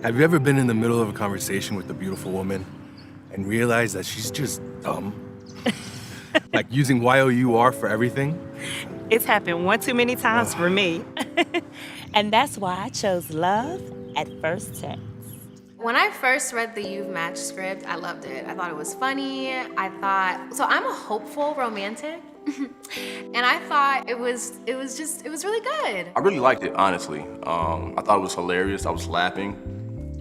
Have you ever been in the middle of a conversation with a beautiful woman and realized that she's just dumb? Like using YOUR for everything? It's happened one too many times for me. And that's why I chose love at first text. When I first read the You've Matched script, I loved it. I thought it was funny. So I'm a hopeful romantic. And I thought it was really good. I really liked it, honestly. I thought it was hilarious. I was laughing.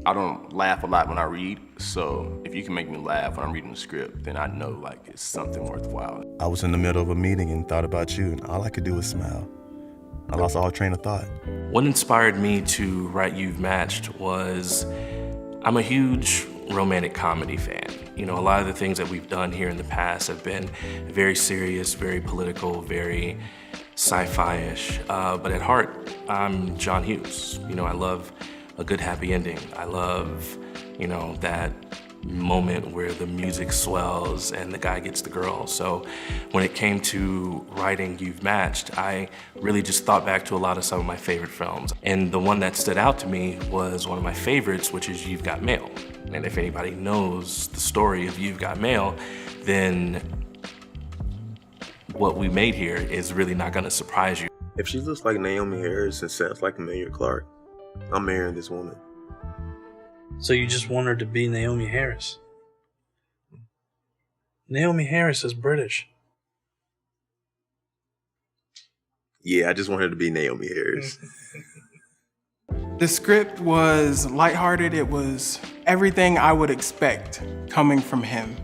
I don't laugh a lot when I read, so if you can make me laugh when I'm reading the script, then I know like it's something worthwhile. I was in the middle of a meeting and thought about you, and all I could do was smile. I lost all train of thought. What inspired me to write You've Matched was I'm a huge romantic comedy fan. You know, a lot of the things that we've done here in the past have been very serious, very political, very sci-fi-ish. But at heart, I'm John Hughes. You know, I love a good happy ending. I love, you know, that moment where the music swells and the guy gets the girl. So when it came to writing You've Matched, I really just thought back to a lot of some of my favorite films. And the one that stood out to me was one of my favorites, which is You've Got Mail. And if anybody knows the story of You've Got Mail, then what we made here is really not gonna surprise you. If she looks like Naomi Harris and sounds like Amelia Clark, I'm marrying this woman. So you just want her to be Naomi Harris? Naomi Harris is British. Yeah, I just want her to be Naomi Harris. The script was lighthearted. It was everything I would expect coming from him.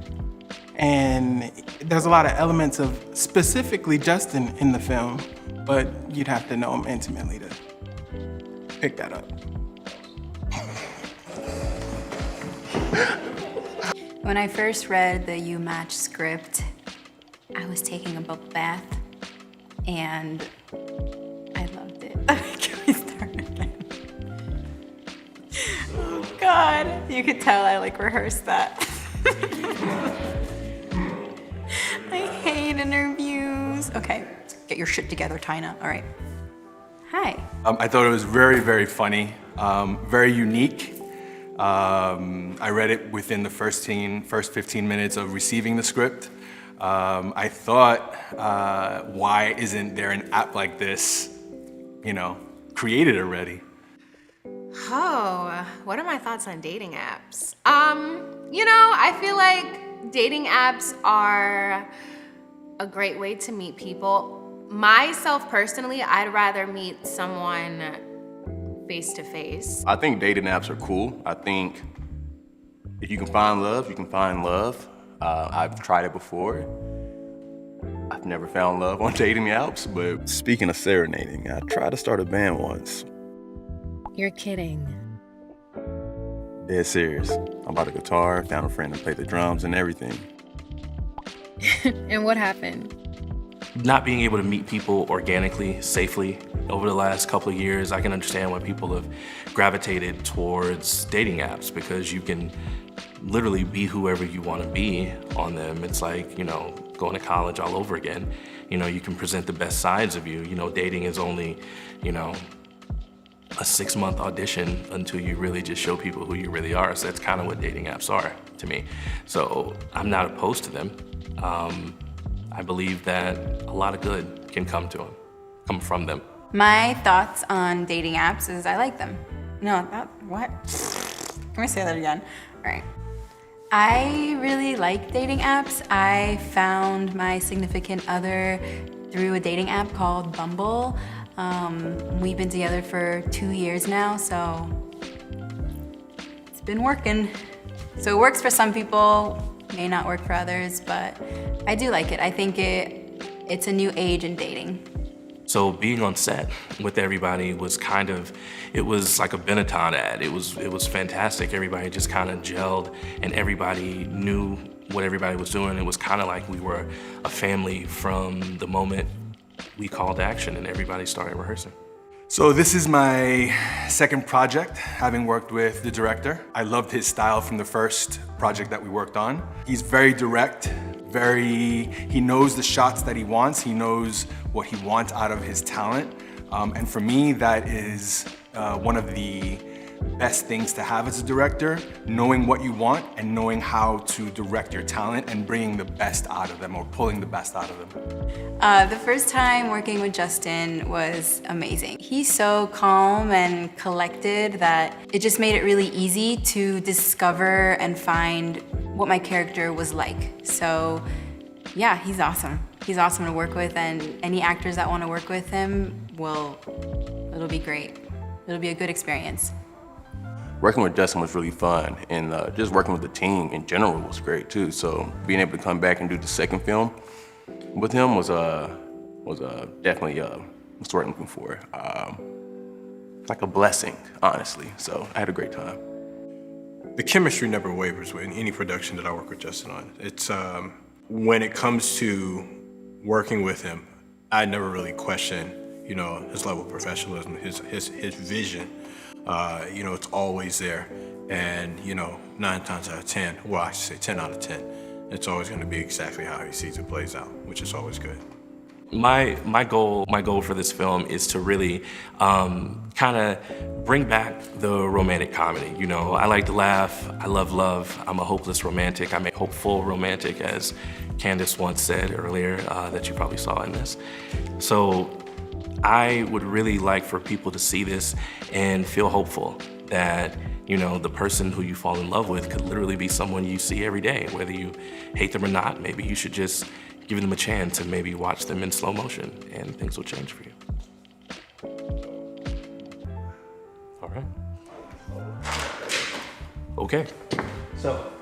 And there's a lot of elements of specifically Justin in the film, but you'd have to know him intimately to pick that up. When I first read the You Match script, I was taking a bubble bath and I loved it. Can we start again? Oh God, you could tell I like rehearsed that. I hate interviews. Okay, get your shit together, Tina. All right. Hi. I thought it was very, very funny, very unique. I read it within the first 15 minutes of receiving the script. I thought, why isn't there an app like this, you know, created already? Oh, what are my thoughts on dating apps? You know, I feel like dating apps are a great way to meet people. Myself personally, I'd rather meet someone face to face. I think dating apps are cool. I think if you can find love, you can find love. I've tried it before. I've never found love on dating apps, but... Speaking of serenading, I tried to start a band once. You're kidding. Dead serious. I bought a guitar, found a friend to play the drums and everything. And what happened? Not being able to meet people organically, safely, over the last couple of years, I can understand why people have gravitated towards dating apps because you can literally be whoever you want to be on them. It's like, you know, going to college all over again. You know, you can present the best sides of you. You know, dating is only, you know, a 6-month audition until you really just show people who you really are. So that's kind of what dating apps are to me. So I'm not opposed to them. I believe that a lot of good can come from them. My thoughts on dating apps is I like them. No, what? Can we say that again? All right. I really like dating apps. I found my significant other through a dating app called Bumble. We've been together for 2 years now, so it's been working. So it works for some people, may not work for others, but I do like it. I think it's a new age in dating. So being on set with everybody was it was like a Benetton ad. It was fantastic. Everybody just kind of gelled and everybody knew what everybody was doing. It was kind of like we were a family from the moment we called action and everybody started rehearsing. So this is my second project, having worked with the director. I loved his style from the first project that we worked on. He's very direct, he knows the shots that he wants, he knows what he wants out of his talent. And for me, that is one of the best things to have as a director, knowing what you want and knowing how to direct your talent and bringing the best out of them or pulling the best out of them. The first time working with Justin was amazing. He's so calm and collected that it just made it really easy to discover and find what my character was like. So yeah, he's awesome. He's awesome to work with, and any actors that want to work with him it'll be great. It'll be a good experience. Working with Justin was really fun, and just working with the team in general was great too. So being able to come back and do the second film with him was definitely what's the word I'm looking for? Like a blessing, honestly. So I had a great time. The chemistry never wavers with any production that I work with Justin on. It's when it comes to working with him, I never really question, you know, his level of professionalism, his vision. You know, it's always there. And, you know, 9 times out of 10, well, I should say 10 out of 10, it's always going to be exactly how he sees it plays out, which is always good. My goal for this film is to really kind of bring back the romantic comedy. You know, I like to laugh, I love love, I'm a hopeless romantic, I'm a hopeful romantic, as Candace once said earlier, that you probably saw in this. So I would really like for people to see this and feel hopeful that, you know, the person who you fall in love with could literally be someone you see every day. Whether you hate them or not, maybe you should just give them a chance and maybe watch them in slow motion and things will change for you. All right. Okay. So